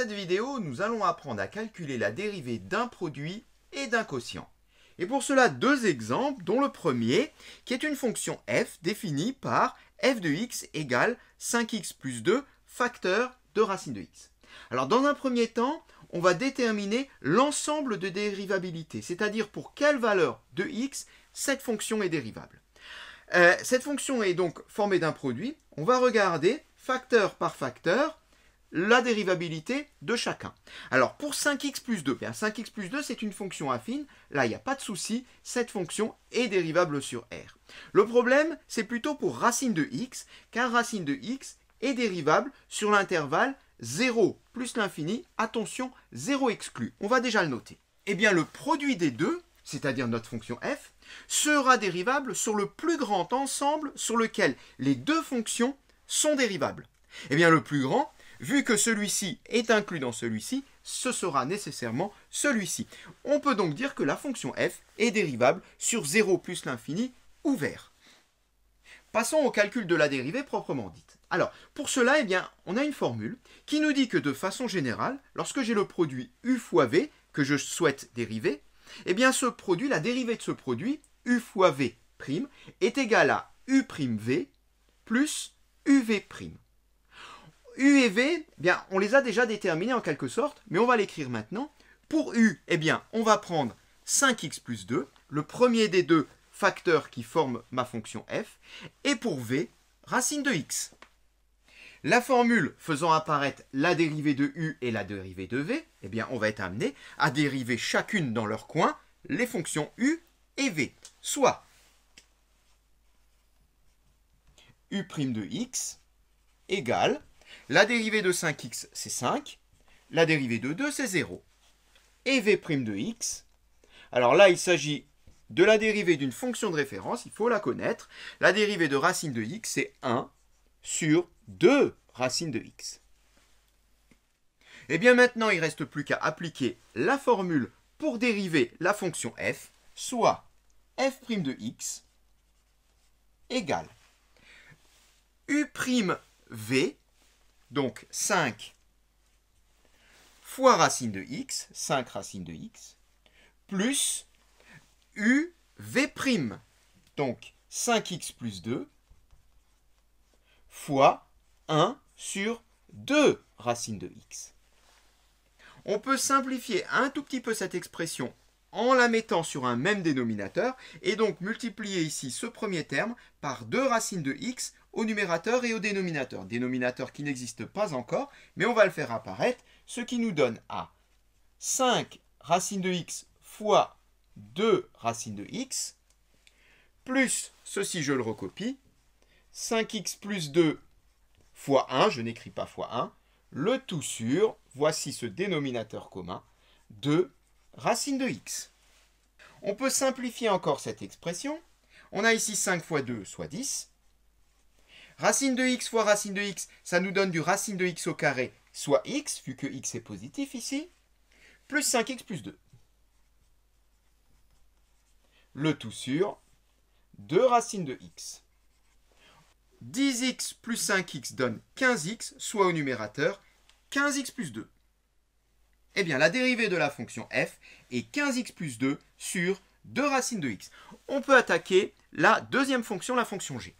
cette vidéo, nous allons apprendre à calculer la dérivée d'un produit et d'un quotient. Et pour cela, deux exemples, dont le premier, qui est une fonction f définie par f de x égale 5x plus 2 facteur de racine de x. Alors dans un premier temps, on va déterminer l'ensemble de dérivabilité, c'est-à-dire pour quelle valeur de x cette fonction est dérivable. Cette fonction est donc formée d'un produit. On va regarder facteur par facteur la dérivabilité de chacun. Alors pour 5x plus 2, 5x plus 2 c'est une fonction affine, là il n'y a pas de souci, cette fonction est dérivable sur R. Le problème c'est plutôt pour racine de x, car racine de x est dérivable sur l'intervalle 0 plus l'infini, attention 0 exclu, on va déjà le noter. Eh bien le produit des deux, c'est-à-dire notre fonction f, sera dérivable sur le plus grand ensemble sur lequel les deux fonctions sont dérivables. Eh bien le plus grand, vu que celui-ci est inclus dans celui-ci, ce sera nécessairement celui-ci. On peut donc dire que la fonction f est dérivable sur 0 plus l'infini ouvert. Passons au calcul de la dérivée proprement dite. Alors, pour cela, eh bien, on a une formule qui nous dit que de façon générale, lorsque j'ai le produit u fois v que je souhaite dériver, eh bien ce produit, la dérivée de ce produit, u fois v', est égale à u' v plus uv'. U et v, eh bien, on les a déjà déterminés en quelque sorte, mais on va l'écrire maintenant. Pour u, eh bien, on va prendre 5x plus 2, le premier des deux facteurs qui forment ma fonction f, et pour v, racine de x. La formule faisant apparaître la dérivée de u et la dérivée de v, eh bien, on va être amené à dériver chacune dans leur coin les fonctions u et v, soit u' de x égale, la dérivée de 5x c'est 5, la dérivée de 2 c'est 0, et v' de x, alors là il s'agit de la dérivée d'une fonction de référence, il faut la connaître, la dérivée de racine de x c'est 1 sur 2 racine de x. Et bien maintenant il ne reste plus qu'à appliquer la formule pour dériver la fonction f, soit f' de x égale u'v, donc 5 fois racine de x, 5 racine de x, plus uv', donc 5x plus 2, fois 1 sur 2 racine de x. On peut simplifier un tout petit peu cette expression en la mettant sur un même dénominateur et donc multiplier ici ce premier terme par 2 racines de x au numérateur et au dénominateur. Dénominateur qui n'existe pas encore, mais on va le faire apparaître, ce qui nous donne à 5 racine de x fois 2 racine de x, plus, ceci je le recopie, 5x plus 2 fois 1, je n'écris pas fois 1, le tout sur, voici ce dénominateur commun, 2 racine de x. On peut simplifier encore cette expression. On a ici 5 fois 2, soit 10. Racine de x fois racine de x, ça nous donne du racine de x au carré, soit x, vu que x est positif ici, plus 5x plus 2. Le tout sur 2 racines de x. 10x plus 5x donne 15x, soit au numérateur 15x plus 2. Eh bien, la dérivée de la fonction f est 15x plus 2 sur 2 racines de x. On peut attaquer la deuxième fonction, la fonction g.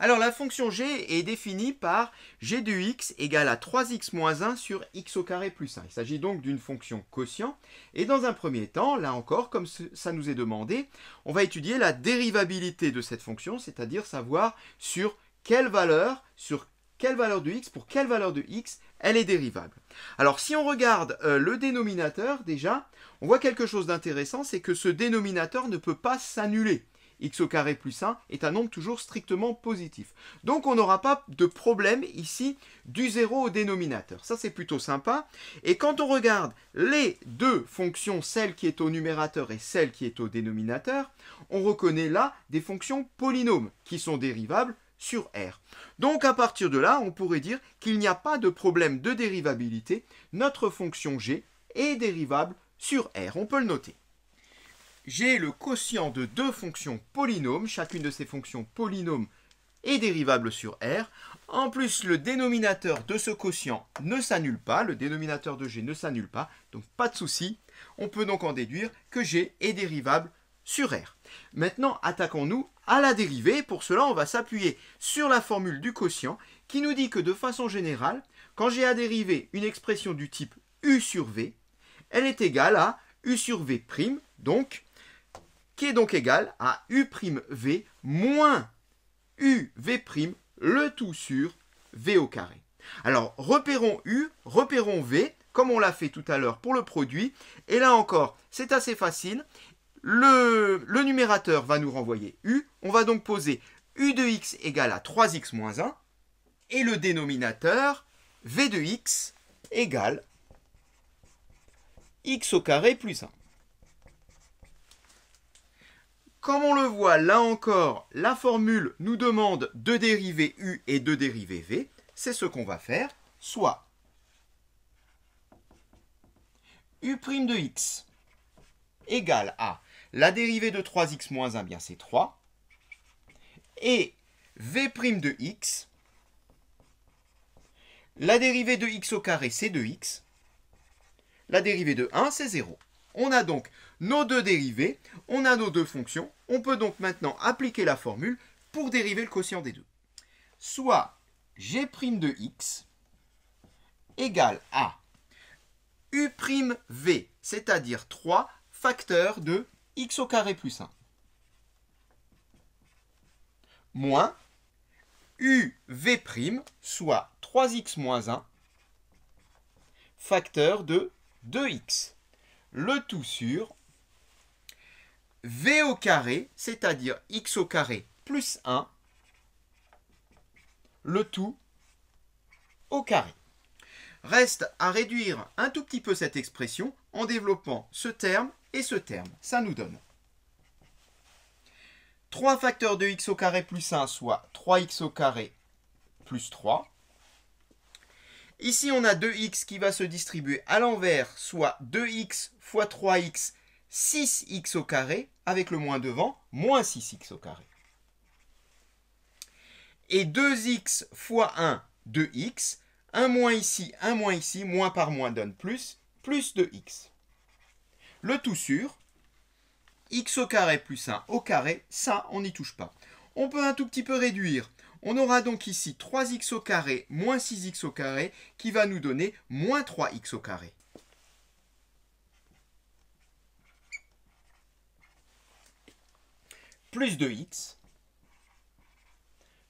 Alors, la fonction g est définie par g de x égale à 3x moins 1 sur x au carré plus 1. Il s'agit donc d'une fonction quotient. Et dans un premier temps, là encore, comme ça nous est demandé, on va étudier la dérivabilité de cette fonction, c'est-à-dire savoir sur quelle valeur de x, pour quelle valeur de x, elle est dérivable. Alors, si on regarde le dénominateur, déjà, on voit quelque chose d'intéressant, c'est que ce dénominateur ne peut pas s'annuler. X au carré plus 1 est un nombre toujours strictement positif. Donc, on n'aura pas de problème ici du 0 au dénominateur. Ça, c'est plutôt sympa. Et quand on regarde les deux fonctions, celle qui est au numérateur et celle qui est au dénominateur, on reconnaît là des fonctions polynômes qui sont dérivables sur R. Donc à partir de là, on pourrait dire qu'il n'y a pas de problème de dérivabilité. Notre fonction g est dérivable sur R. On peut le noter. G est le quotient de deux fonctions polynômes. Chacune de ces fonctions polynômes est dérivable sur R. En plus, le dénominateur de ce quotient ne s'annule pas, le dénominateur de g ne s'annule pas, donc pas de souci. On peut donc en déduire que g est dérivable sur R. Maintenant, attaquons-nous à la dérivée. Pour cela, on va s'appuyer sur la formule du quotient qui nous dit que de façon générale, quand j'ai à dériver une expression du type u sur v, elle est égale à u sur v', donc, qui est donc égal à u'v moins uv', le tout sur v au carré. Alors, repérons u, repérons v, comme on l'a fait tout à l'heure pour le produit. Et là encore, c'est assez facile. Le numérateur va nous renvoyer u. On va donc poser u de x égale à 3x moins 1. Et le dénominateur, v de x égale x au carré plus 1. Comme on le voit, là encore, la formule nous demande de dériver u et de dériver v. C'est ce qu'on va faire, soit u' de x égale à la dérivée de 3x moins 1, bien c'est 3, et v' de x, la dérivée de x au carré, c'est 2x, la dérivée de 1, c'est 0. On a donc nos deux dérivées, on a nos deux fonctions. On peut donc maintenant appliquer la formule pour dériver le quotient des deux. Soit g' de x égale à u'v, c'est-à-dire 3 facteurs de x au carré plus 1, moins uv', soit 3x moins 1, facteur de 2x. Le tout sur v au carré, c'est-à-dire x au carré plus 1, le tout au carré. Reste à réduire un tout petit peu cette expression en développant ce terme et ce terme. Ça nous donne 3 facteurs de x au carré plus 1, soit 3x au carré plus 3. Ici, on a 2x qui va se distribuer à l'envers, soit 2x fois 3x, 6x au carré, avec le moins devant, moins 6x au carré. Et 2x fois 1, 2x, 1 moins ici, moins par moins donne plus 2x. Le tout sur x au carré plus 1 au carré, ça, on n'y touche pas. On peut un tout petit peu réduire. On aura donc ici 3x au carré moins 6x au carré qui va nous donner moins 3x au carré. Plus 2x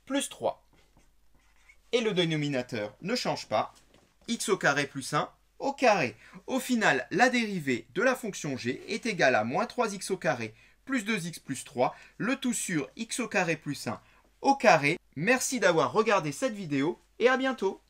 plus 3. Et le dénominateur ne change pas. X au carré plus 1 au carré. Au final, la dérivée de la fonction g est égale à moins 3x au carré plus 2x plus 3, le tout sur x au carré plus 1 au carré. Merci d'avoir regardé cette vidéo et à bientôt.